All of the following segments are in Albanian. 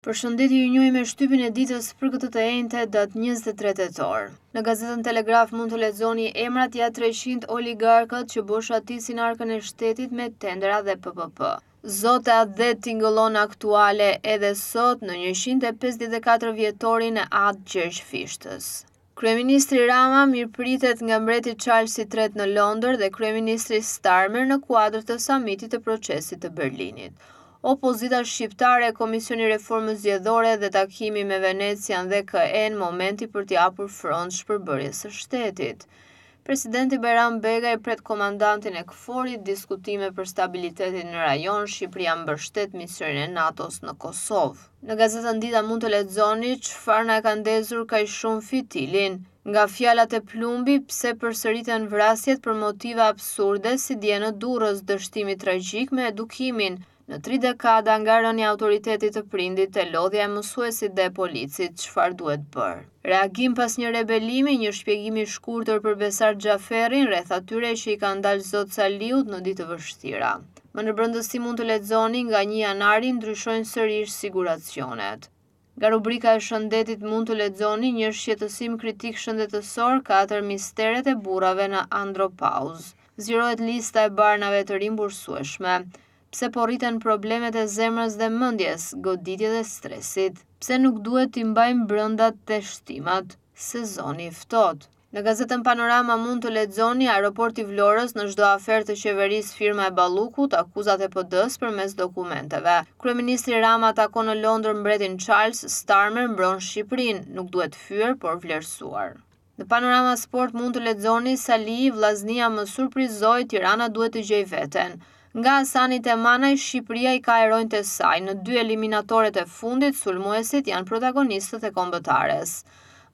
Përshëndetje, ju njohim me shtypin e ditës për këtë të enjte datë 23 tetor. Në gazetën Telegraf mund të lexoni emrat ja 300 oligarkët që boshatisin arkën e shtetit me tendera dhe PPP. Zota dhe tingëllon aktuale edhe sot në 154 vjetorin e Atë Gjergj Fishtës. Kryeministri Rama mirëpritet nga mbreti Charles III në Londër dhe kryeministri Starmer në kuadër të samitit të procesit të Berlinit. Opozita shqiptare, Komisioni Reformës Zgjedhore dhe takimi me Venecian dhe KN momenti për t'i hapur front shpërbërjes së shtetit. Presidenti Bayram Begaj pret komandantin e KFOR-it diskutime për stabilitetin në rajon, Shqipëria mbështet misionin e NATO-s në Kosovë. Në gazetën Dita mund të lexoni çfarë na ka ndezur kaq shumë fitilin. Nga fjalat e Plumbi, pse përsëriten vrasjet për motive absurde si dje në Durrës, dështimi tragjik me edukimin. Në 3 dekada nga rënia e autoritetit të prindit te lodhja e mësuesit dhe policit, çfarë duhet bërë? Reagim pas një rebelimi, një shpjegim i shkurtër për Besar Xhaferin rreth atyre që i kanë dalë zot Saliut në ditë të vështira. Më në brendësi mund të lexoni nga 1 janari ndryshojnë sërish siguracionet. Nga rubrika e shëndetit mund të lexoni një shqetësim kritik shëndetësor, 4 misteret e burrave në andropauz. Zgjerohet lista e barnave të rimbursueshme. Pse po rriten problemet e zemrës dhe mendjes, goditjet dhe stresit? Pse nuk duhet t'i mbajmë brenda te shtimat? Sezoni i ftohtë. Në gazetën Panorama mund të lexoni aeroporti Vlorës në çdo aferë të qeverisë firma e Ballukut, akuzat e PD-s përmes dokumenteve. Kryeministri Rama takon në Londër mbretin Charles, Starmer mbron Shqipërinë, nuk duhet fyer por vlerësuar. Në Panorama Sport mund të lexoni Sali, vllaznia më surprizoi, Tirana duhet të gjejë veten. Nga Hasani Temanaj, Shqipëria i ka heronjtë e saj. Në 2 eliminatoret e fundit, sulmuesit janë protagonistët e kombëtares.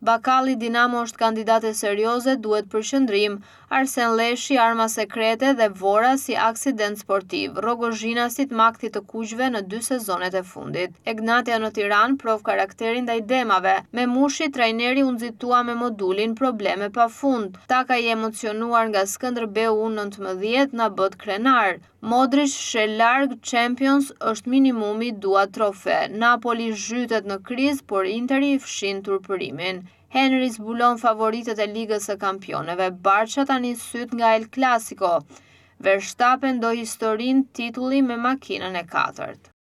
Bakalli, Dinamo është kandidate serioze, duhet përqendrim. Arsen Leshi, arma sekrete dhe Vora si aksident sportiv. Rogozhinasit makti të kuqve në 2 sezonet e fundit. Egnatia në Tiranë prov karakterin ndaj demave. Me Mushi, trajneri u nxitua me modulin probleme pafund. Taka i emocionuar nga Skënderbeu 19 na bët krenar. Modric shel larg Champions është minimumi, dua trofe. Napoli zhytet në krizë, por Interi i fshin turpërimin. Henry zbulon favoritët e Ligës së Kampioneve. Barça tani syt nga El Clasico. Verstappen do historinë titulli me makinën e 4.